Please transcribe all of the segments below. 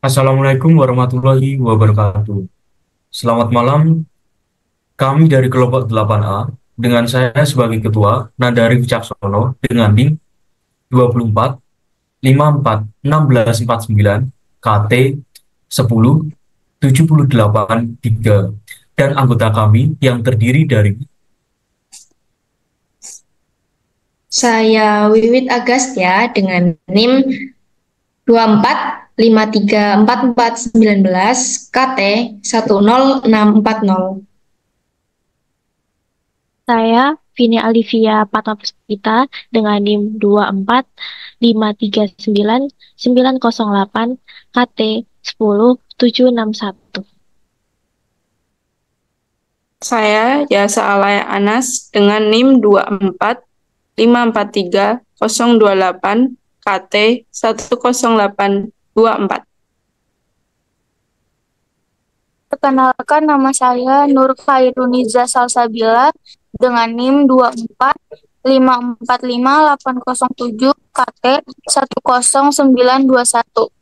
Assalamualaikum warahmatullahi wabarakatuh. Selamat malam, kami dari kelompok 8A dengan saya sebagai ketua Nadari Wicaksono dengan NIM 24 54 1649 KT 10 78 3 dan anggota kami yang terdiri dari Saya Wiwit Agastya dengan NIM 24534419 KT 10640. Saya Vini Alivia Pratapusita dengan NIM 245399908 KT 10761. Saya Yasa Alaya Anas dengan NIM 2454308 KT 10824. Perkenalkan, nama saya Nur Khairuniza Salsabila dengan NIM 245455807 KT 10921.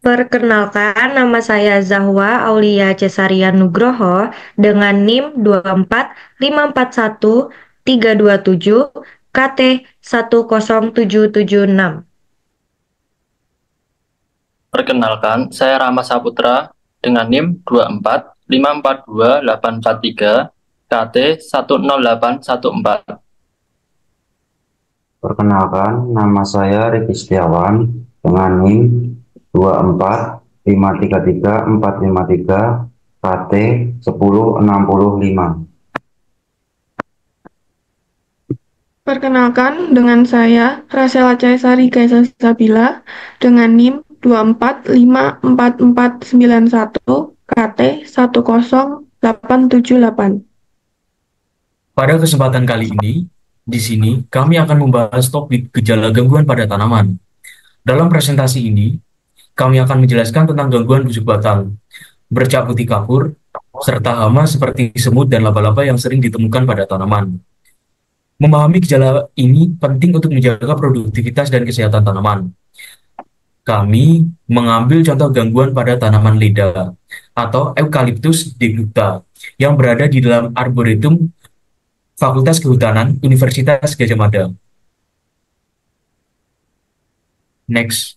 Perkenalkan, nama saya Zahwa Aulia Cesaria Nugroho dengan NIM 24541 327 KT 10776. Perkenalkan, saya Rama Saputra dengan NIM 24542843 KT 10814. Perkenalkan, nama saya Riki Setiawan dengan NIM 245333453 KT 1065. Perkenalkan, dengan saya Rasela Caesari Gaisa Sabila dengan NIM 2454491 KT 10878. pada kesempatan kali ini. Di sini kami akan membahas topik gejala gangguan pada tanaman. Dalam presentasi ini, kami akan menjelaskan tentang gangguan busuk batang, bercak putih kapur, serta hama seperti semut dan laba-laba yang sering ditemukan pada tanaman. Memahami gejala ini penting untuk menjaga produktivitas dan kesehatan tanaman. Kami mengambil contoh gangguan pada tanaman leda atau Eucalyptus decucta yang berada di dalam Arboretum Fakultas Kehutanan Universitas Gadjah Mada. Next.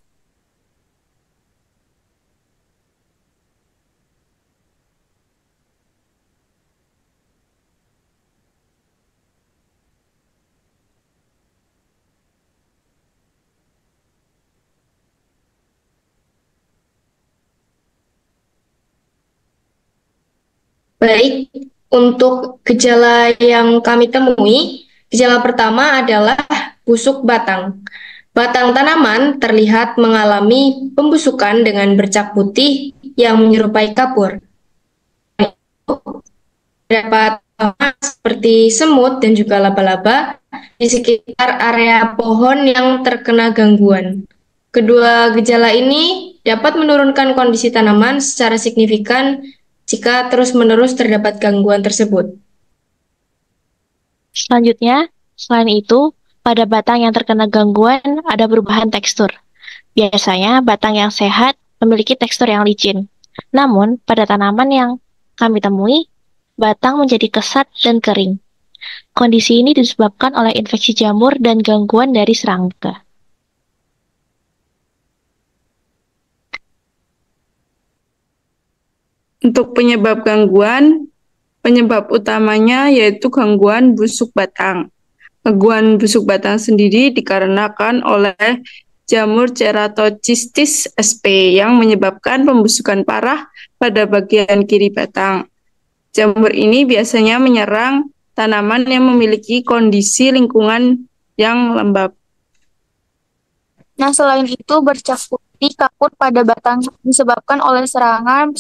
Baik, untuk gejala yang kami temui, gejala pertama adalah busuk batang. Batang tanaman terlihat mengalami pembusukan dengan bercak putih yang menyerupai kapur. Dapat seperti semut dan juga laba-laba di sekitar area pohon yang terkena gangguan. Kedua gejala ini dapat menurunkan kondisi tanaman secara signifikan jika terus-menerus terdapat gangguan tersebut. Selanjutnya, selain itu, pada batang yang terkena gangguan ada perubahan tekstur. Biasanya, batang yang sehat memiliki tekstur yang licin. Namun, pada tanaman yang kami temui, batang menjadi kesat dan kering. Kondisi ini disebabkan oleh infeksi jamur dan gangguan dari serangga. Untuk penyebab utamanya yaitu gangguan busuk batang. Gangguan busuk batang sendiri dikarenakan oleh jamur Ceratocystis sp yang menyebabkan pembusukan parah pada bagian kiri batang. Jamur ini biasanya menyerang tanaman yang memiliki kondisi lingkungan yang lembab. Nah, selain itu, bercak putih kapur pada batang disebabkan oleh serangan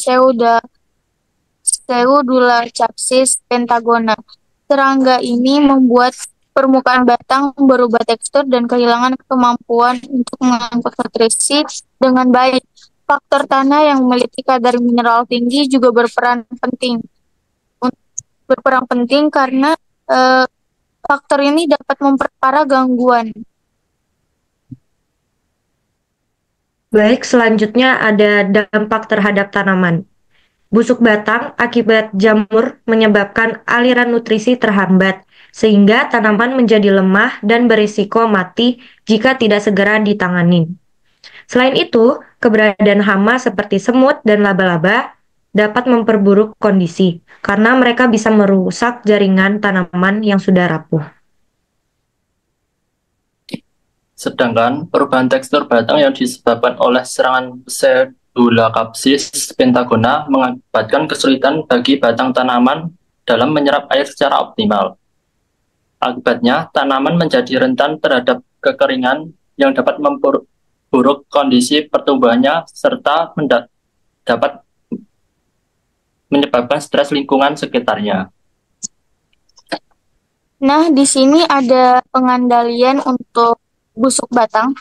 Pseudulacapsis pentagona. Serangga ini membuat permukaan batang berubah tekstur dan kehilangan kemampuan untuk mengangkut nutrisi dengan baik. Faktor tanah yang memiliki kadar mineral tinggi juga berperan penting karena faktor ini dapat memperparah gangguan. Baik, selanjutnya ada dampak terhadap tanaman. Busuk batang akibat jamur menyebabkan aliran nutrisi terhambat, sehingga tanaman menjadi lemah dan berisiko mati jika tidak segera ditangani. Selain itu, keberadaan hama seperti semut dan laba-laba dapat memperburuk kondisi, karena mereka bisa merusak jaringan tanaman yang sudah rapuh. Sedangkan perubahan tekstur batang yang disebabkan oleh serangan Pseudolacapsis pentagona mengakibatkan kesulitan bagi batang tanaman dalam menyerap air secara optimal. Akibatnya, tanaman menjadi rentan terhadap kekeringan yang dapat memperburuk kondisi pertumbuhannya serta dapat menyebabkan stres lingkungan sekitarnya. Nah, di sini ada pengandalian untuk busuk batang.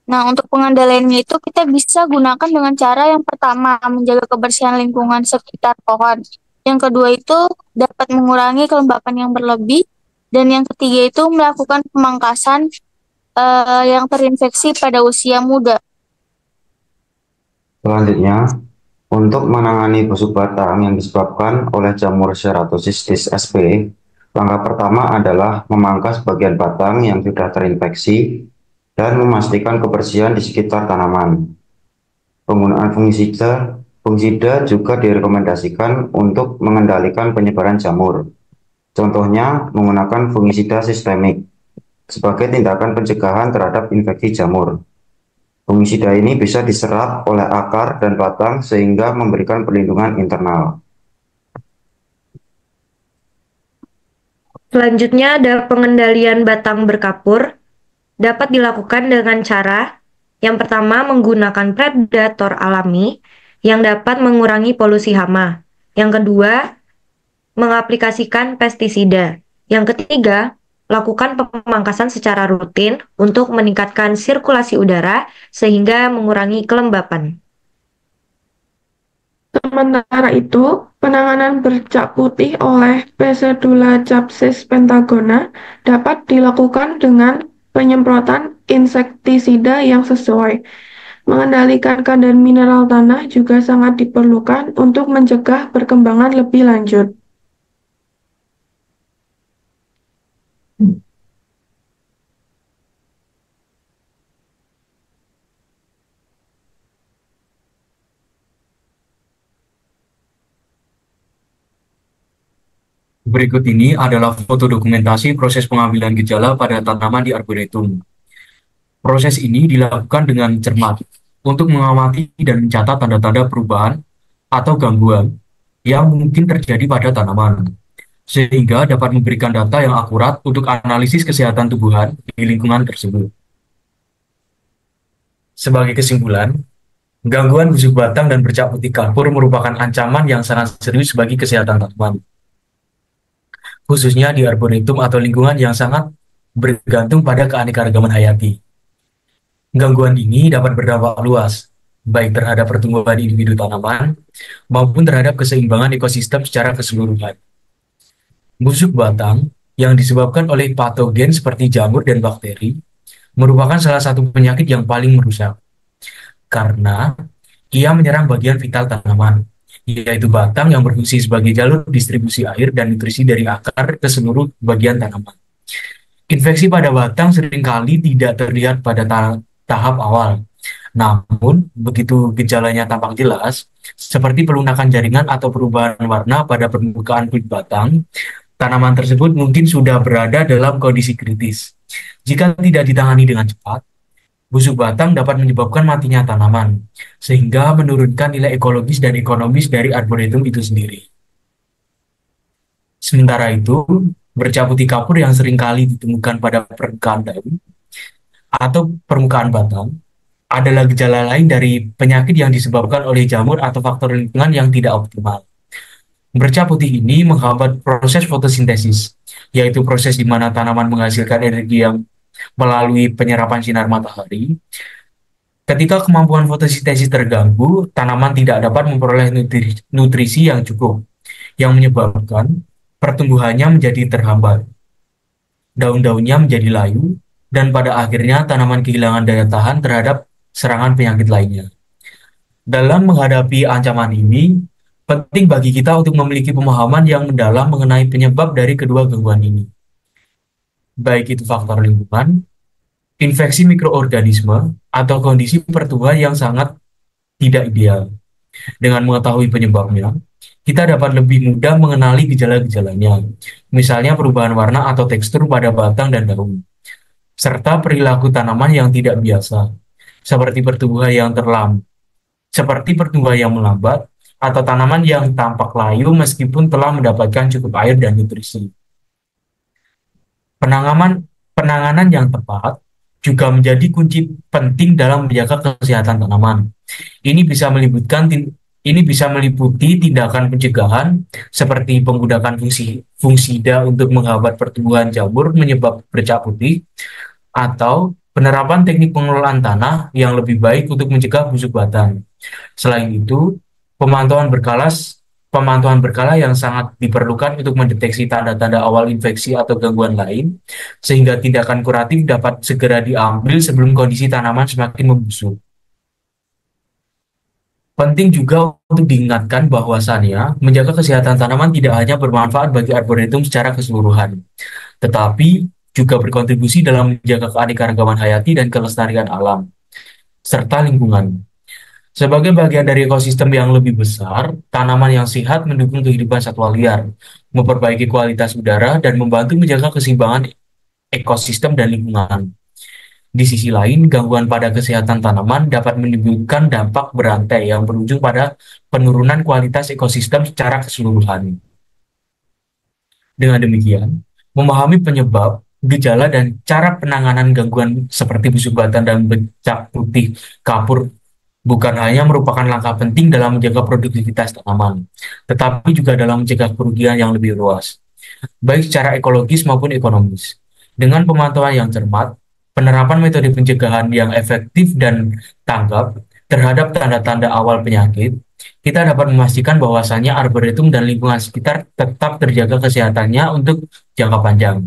Nah, untuk pengandaliannya itu kita bisa gunakan dengan cara yang pertama, menjaga kebersihan lingkungan sekitar pohon. Yang kedua itu dapat mengurangi kelembapan yang berlebih. Dan yang ketiga itu melakukan pemangkasan yang terinfeksi pada usia muda. Selanjutnya, untuk menangani busuk batang yang disebabkan oleh jamur Ceratocystis sp, langkah pertama adalah memangkas bagian batang yang sudah terinfeksi dan memastikan kebersihan di sekitar tanaman. Penggunaan fungisida juga direkomendasikan untuk mengendalikan penyebaran jamur. Contohnya, menggunakan fungisida sistemik sebagai tindakan pencegahan terhadap infeksi jamur. Fungisida ini bisa diserap oleh akar dan batang sehingga memberikan perlindungan internal. Selanjutnya ada pengendalian batang berkapur. Dapat dilakukan dengan cara yang pertama menggunakan predator alami yang dapat mengurangi polusi hama. Yang kedua, mengaplikasikan pestisida. Yang ketiga, lakukan pemangkasan secara rutin untuk meningkatkan sirkulasi udara sehingga mengurangi kelembapan. Sementara itu, penanganan bercak putih oleh Pseudolacapsis pentagona dapat dilakukan dengan penyemprotan insektisida yang sesuai. Mengendalikan kadar mineral tanah juga sangat diperlukan untuk mencegah perkembangan lebih lanjut. Berikut ini adalah foto dokumentasi proses pengambilan gejala pada tanaman di arboretum. Proses ini dilakukan dengan cermat untuk mengamati dan mencatat tanda-tanda perubahan atau gangguan yang mungkin terjadi pada tanaman, sehingga dapat memberikan data yang akurat untuk analisis kesehatan tumbuhan di lingkungan tersebut. Sebagai kesimpulan, gangguan busuk batang dan bercak putih kapur merupakan ancaman yang sangat serius bagi kesehatan tanaman, khususnya di arboretum atau lingkungan yang sangat bergantung pada keanekaragaman hayati. Gangguan ini dapat berdampak luas, baik terhadap pertumbuhan individu tanaman maupun terhadap keseimbangan ekosistem secara keseluruhan. Busuk batang yang disebabkan oleh patogen seperti jamur dan bakteri merupakan salah satu penyakit yang paling merusak, karena ia menyerang bagian vital tanaman, yaitu batang yang berfungsi sebagai jalur distribusi air dan nutrisi dari akar ke seluruh bagian tanaman. Infeksi pada batang seringkali tidak terlihat pada tahap awal, namun begitu gejalanya tampak jelas, seperti pelunakan jaringan atau perubahan warna pada permukaan kulit batang, tanaman tersebut mungkin sudah berada dalam kondisi kritis. Jika tidak ditangani dengan cepat, busuk batang dapat menyebabkan matinya tanaman, sehingga menurunkan nilai ekologis dan ekonomis dari arboretum itu sendiri. Sementara itu, bercak putih kapur yang seringkali ditemukan pada permukaan daun atau permukaan batang adalah gejala lain dari penyakit yang disebabkan oleh jamur atau faktor lingkungan yang tidak optimal. Bercak putih ini menghambat proses fotosintesis, yaitu proses di mana tanaman menghasilkan energi yang melalui penyerapan sinar matahari. Ketika kemampuan fotosintesis terganggu, tanaman tidak dapat memperoleh nutrisi yang cukup, yang menyebabkan pertumbuhannya menjadi terhambat. Daun-daunnya menjadi layu, dan pada akhirnya tanaman kehilangan daya tahan terhadap serangan penyakit lainnya. Dalam menghadapi ancaman ini, penting bagi kita untuk memiliki pemahaman yang mendalam mengenai penyebab dari kedua gangguan ini, baik itu faktor lingkungan, infeksi mikroorganisme, atau kondisi pertumbuhan yang sangat tidak ideal. Dengan mengetahui penyebabnya, kita dapat lebih mudah mengenali gejala-gejalanya, misalnya perubahan warna atau tekstur pada batang dan daun, serta perilaku tanaman yang tidak biasa, seperti pertumbuhan yang melambat, atau tanaman yang tampak layu meskipun telah mendapatkan cukup air dan nutrisi. Penanganan yang tepat juga menjadi kunci penting dalam menjaga kesehatan tanaman. Ini bisa meliputi tindakan pencegahan seperti penggunaan fungisida untuk menghambat pertumbuhan jamur menyebab bercak putih, atau penerapan teknik pengelolaan tanah yang lebih baik untuk mencegah busuk batang. Selain itu, pemantauan berkala yang sangat diperlukan untuk mendeteksi tanda-tanda awal infeksi atau gangguan lain, sehingga tindakan kuratif dapat segera diambil sebelum kondisi tanaman semakin membusuk. Penting juga untuk diingatkan bahwasannya menjaga kesehatan tanaman tidak hanya bermanfaat bagi arboretum secara keseluruhan, tetapi juga berkontribusi dalam menjaga keanekaragaman hayati dan kelestarian alam, serta lingkungan. Sebagai bagian dari ekosistem yang lebih besar, tanaman yang sehat mendukung kehidupan satwa liar, memperbaiki kualitas udara, dan membantu menjaga keseimbangan ekosistem dan lingkungan. Di sisi lain, gangguan pada kesehatan tanaman dapat menimbulkan dampak berantai yang berujung pada penurunan kualitas ekosistem secara keseluruhan. Dengan demikian, memahami penyebab, gejala, dan cara penanganan gangguan seperti busuk batang dan bercak putih kapur bukan hanya merupakan langkah penting dalam menjaga produktivitas tanaman, tetapi juga dalam mencegah kerugian yang lebih luas, baik secara ekologis maupun ekonomis. Dengan pemantauan yang cermat, penerapan metode pencegahan yang efektif dan tanggap terhadap tanda-tanda awal penyakit, kita dapat memastikan bahwasannya arboretum dan lingkungan sekitar tetap terjaga kesehatannya untuk jangka panjang.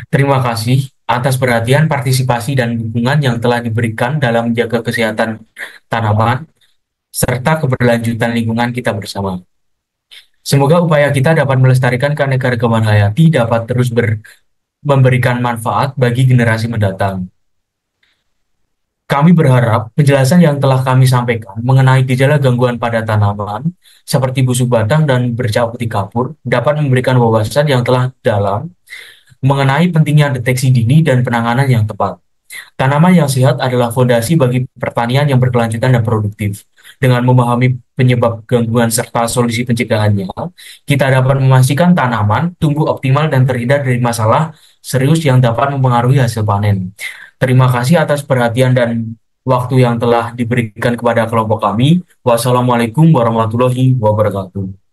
Terima kasih atas perhatian, partisipasi, dan dukungan yang telah diberikan dalam menjaga kesehatan tanaman serta keberlanjutan lingkungan kita bersama. Semoga upaya kita dapat melestarikan keanekaragaman hayati dapat terus memberikan manfaat bagi generasi mendatang. Kami berharap penjelasan yang telah kami sampaikan mengenai gejala gangguan pada tanaman seperti busuk batang dan bercak putih kapur dapat memberikan wawasan yang telah dalam mengenai pentingnya deteksi dini dan penanganan yang tepat. Tanaman yang sehat adalah fondasi bagi pertanian yang berkelanjutan dan produktif. Dengan memahami penyebab gangguan serta solusi pencegahannya, kita dapat memastikan tanaman tumbuh optimal dan terhindar dari masalah serius yang dapat mempengaruhi hasil panen. Terima kasih atas perhatian dan waktu yang telah diberikan kepada kelompok kami. Wassalamualaikum warahmatullahi wabarakatuh.